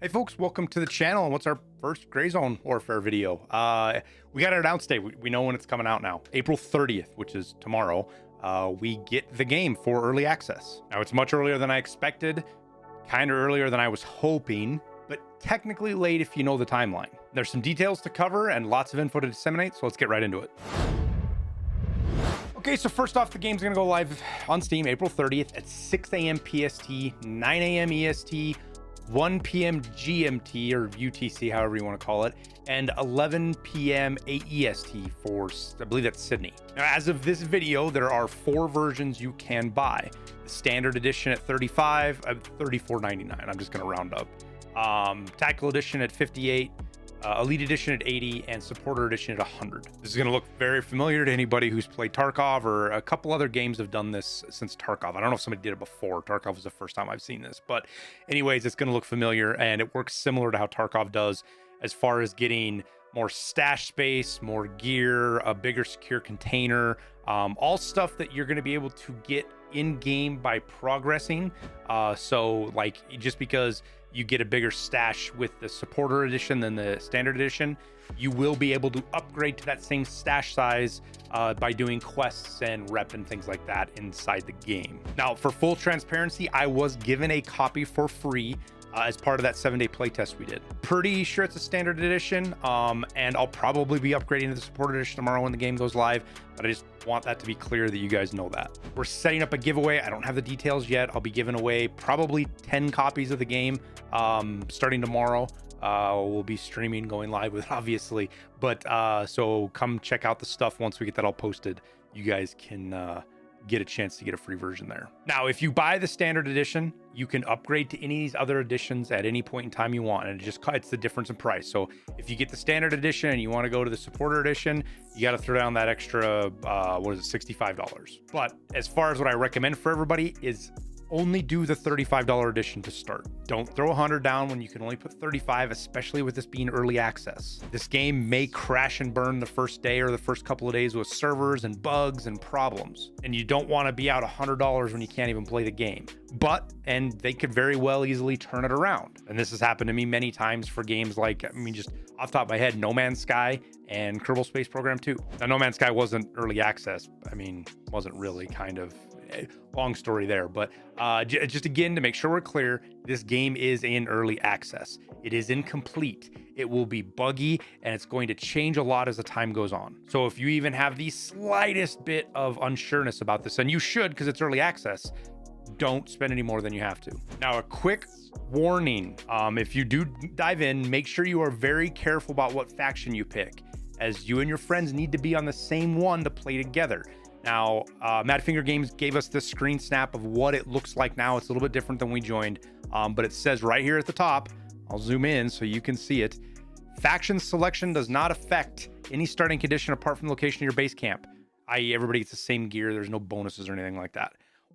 Hey folks, welcome to the channel. And what's our first Gray Zone Warfare video? We got it announced today. We know when it's coming out now. April 30th, which is tomorrow, we get the game for early access. Now it's much earlier than I expected, kind of earlier than I was hoping, but technically late if you know the timeline. There's some details to cover and lots of info to disseminate, so let's get right into it. Okay, so first off, the game's gonna go live on Steam April 30th at 6 a.m. PST, 9 a.m. EST, 1 p.m. GMT or UTC, however you want to call it, and 11 p.m. AEST for, I believe that's Sydney. Now, as of this video, there are 4 versions you can buy. The standard edition at $35, $34.99. I'm just going to round up. Tactical edition at $58, Elite edition at $80, and supporter edition at $100. This is going to look very familiar to anybody who's played Tarkov, or a couple other games have done this since Tarkov. I don't know if somebody did it before. Tarkov was the first time I've seen this, but anyways, it's going to look familiar, and it works similar to how Tarkov does as far as getting more stash space, more gear, a bigger secure container, all stuff that you're going to be able to get in game by progressing. So like, just because you get a bigger stash with the supporter edition than the standard edition, you will be able to upgrade to that same stash size by doing quests and rep and things like that inside the game. Now, for full transparency, I was given a copy for free as part of that 7-day playtest we did. Pretty sure it's a standard edition, and I'll probably be upgrading to the supporter edition tomorrow when the game goes live, but I just want that to be clear that you guys know that. We're setting up a giveaway. I don't have the details yet. I'll be giving away probably 10 copies of the game starting tomorrow. We'll be streaming, going live with it, obviously, but so come check out the stuff once we get that all posted. You guys can get a chance to get a free version there. Now, if you buy the standard edition, you can upgrade to any of these other editions at any point in time you want, and it's the difference in price. So if you get the standard edition and you want to go to the supporter edition, you got to throw down that extra what is it, $65. But as far as what I recommend for everybody is only do the $35 edition to start. Don't throw 100 down when you can only put 35, especially with this being early access. This game may crash and burn the first day or the first couple of days with servers and bugs and problems. And you don't want to be out $100 when you can't even play the game. And they could very well easily turn it around. And this has happened to me many times for games like, I mean, just off the top of my head, No Man's Sky and Kerbal Space Program 2. Now, No Man's Sky wasn't early access. I mean, wasn't really, kind of. Long story there, but just again to make sure we're clear, this game is in early access. It is incomplete. It will be buggy, and it's going to change a lot as the time goes on. So if you even have the slightest bit of unsureness about this, and you should because it's early access, don't spend any more than you have to. Now, a quick warning, if you do dive in, make sure you are very careful about what faction you pick, as you and your friends need to be on the same one to play together. Now, Madfinger Games gave us this screen snap of what it looks like now. It's a little bit different than we joined, but it says right here at the top, I'll zoom in so you can see it. Faction selection does not affect any starting condition apart from the location of your base camp, i.e. everybody gets the same gear. There's no bonuses or anything like that.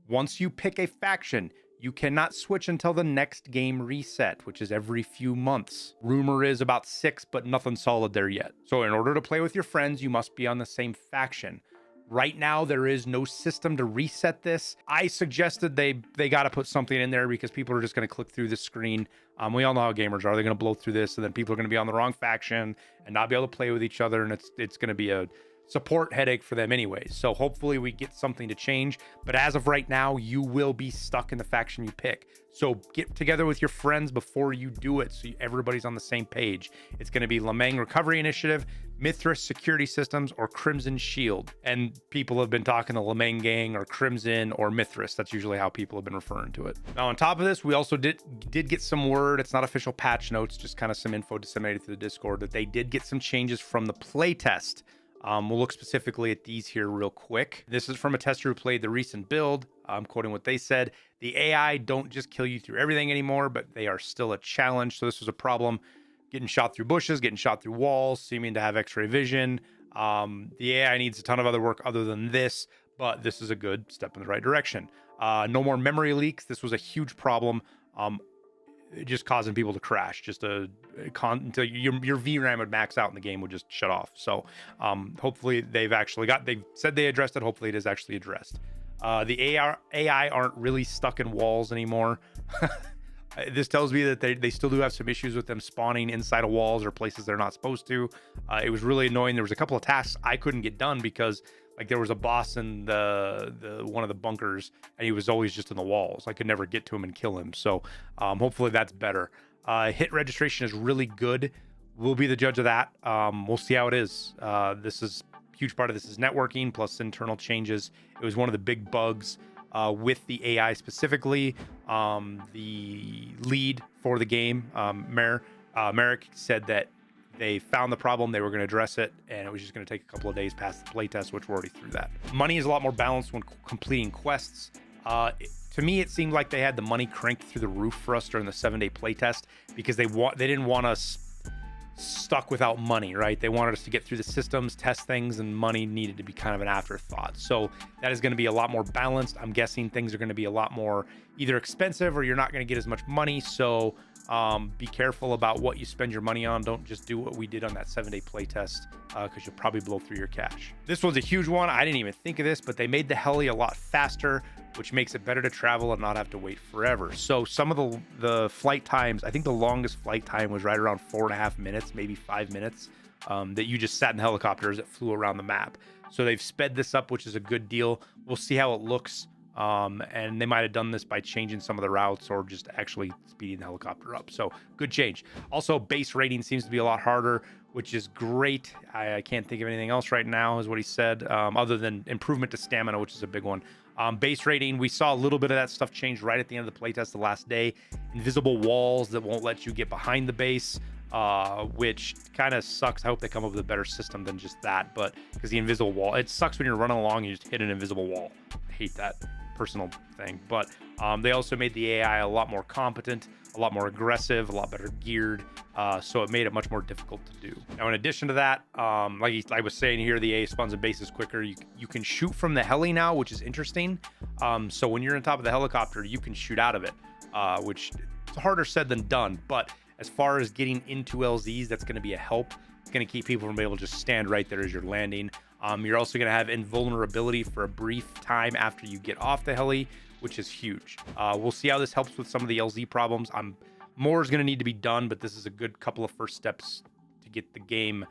Once you pick a faction, you cannot switch until the next game reset, which is every few months. Rumor is about 6, but nothing solid there yet. So in order to play with your friends, you must be on the same faction. Right now, there is no system to reset this. I suggested they got to put something in there because people are just going to click through the screen. We all know how gamers are. They're going to blow through this, and then people are going to be on the wrong faction and not be able to play with each other, and it's going to be a support headache for them anyways. So hopefully we get something to change, but as of right now, you will be stuck in the faction you pick. So get together with your friends before you do it so everybody's on the same page. It's going to be Lemang Recovery Initiative, Mithras Security Systems, or Crimson Shield. And people have been talking to Lemang Gang or Crimson or Mithras. That's usually how people have been referring to it. Now, on top of this, we also did get some word. It's not official patch notes, just kind of some info disseminated through the Discord, that they did get some changes from the playtest. We'll look specifically at these here real quick. This is from a tester who played the recent build. I'm quoting what they said. The AI don't just kill you through everything anymore, but they are still a challenge. So this was a problem. Getting shot through bushes, getting shot through walls, seeming to have x-ray vision. The AI needs a ton of other work other than this, but this is a good step in the right direction. No more memory leaks. This was a huge problem. Just causing people to crash, just until your VRAM would max out and the game would just shut off. So hopefully they've said they addressed it. Hopefully it is actually addressed. The AI aren't really stuck in walls anymore. This tells me that they still do have some issues with them spawning inside of walls or places they're not supposed to. It was really annoying. There was a couple of tasks I couldn't get done because like there was a boss in the one of the bunkers and he was always just in the walls. I could never get to him and kill him. So hopefully that's better. Hit registration is really good. We'll be the judge of that. We'll see how it is. This is huge part of this is networking plus internal changes. It was one of the big bugs with the AI specifically. The lead for the game, Merrick, said that they found the problem, they were going to address it, and it was just going to take a couple of days past the playtest, which we're already through that. Money is a lot more balanced when completing quests. To me, it seemed like they had the money cranked through the roof for us during the 7-day playtest because they didn't want us stuck without money, right? They wanted us to get through the systems, test things, and money needed to be kind of an afterthought. So that is going to be a lot more balanced. I'm guessing things are going to be a lot more either expensive or you're not going to get as much money. So be careful about what you spend your money on. Don't just do what we did on that 7-day playtest because you'll probably blow through your cash. This one's a huge one. I didn't even think of this, but they made the heli a lot faster, which makes it better to travel and not have to wait forever. So some of the flight times, I think the longest flight time was right around 4.5 minutes, maybe 5 minutes, that you just sat in helicopters that flew around the map. So they've sped this up, which is a good deal. We'll see how it looks. And they might have done this by changing some of the routes or just actually speeding the helicopter up. So good change. Also, base rating seems to be a lot harder, which is great. I can't think of anything else right now, is what he said, other than improvement to stamina, which is a big one. Base rating, we saw a little bit of that stuff change right at the end of the playtest the last day. Invisible walls that won't let you get behind the base, which kind of sucks. I hope they come up with a better system than just that, but because the invisible wall, it sucks when you're running along and you just hit an invisible wall. I hate that personal thing. But they also made the AI a lot more competent, a lot more aggressive, a lot better geared, so it made it much more difficult to do. Now in addition to that, like I was saying here, the AI spawns in bases quicker. You can shoot from the heli now, which is interesting. So when you're on top of the helicopter, you can shoot out of it, which is harder said than done. But as far as getting into LZs, that's going to be a help. It's going to keep people from being able to just stand right there as you're landing. You're also going to have invulnerability for a brief time after you get off the heli, which is huge. We'll see how this helps with some of the LZ problems. More is going to need to be done, but this is a good couple of first steps to get the game,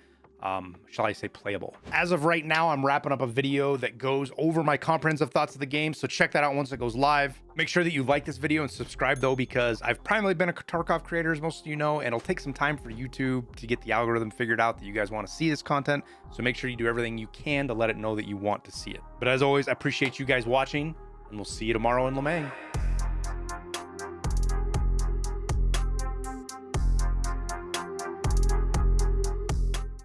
shall I say, playable. As of right now, I'm wrapping up a video that goes over my comprehensive thoughts of the game, so check that out once it goes live. Make sure that you like this video and subscribe though, because I've primarily been a Tarkov creator, as most of you know, and it'll take some time for YouTube to get the algorithm figured out that you guys want to see this content. So make sure you do everything you can to let it know that you want to see it. But as always, I appreciate you guys watching, and we'll see you tomorrow in Lemang.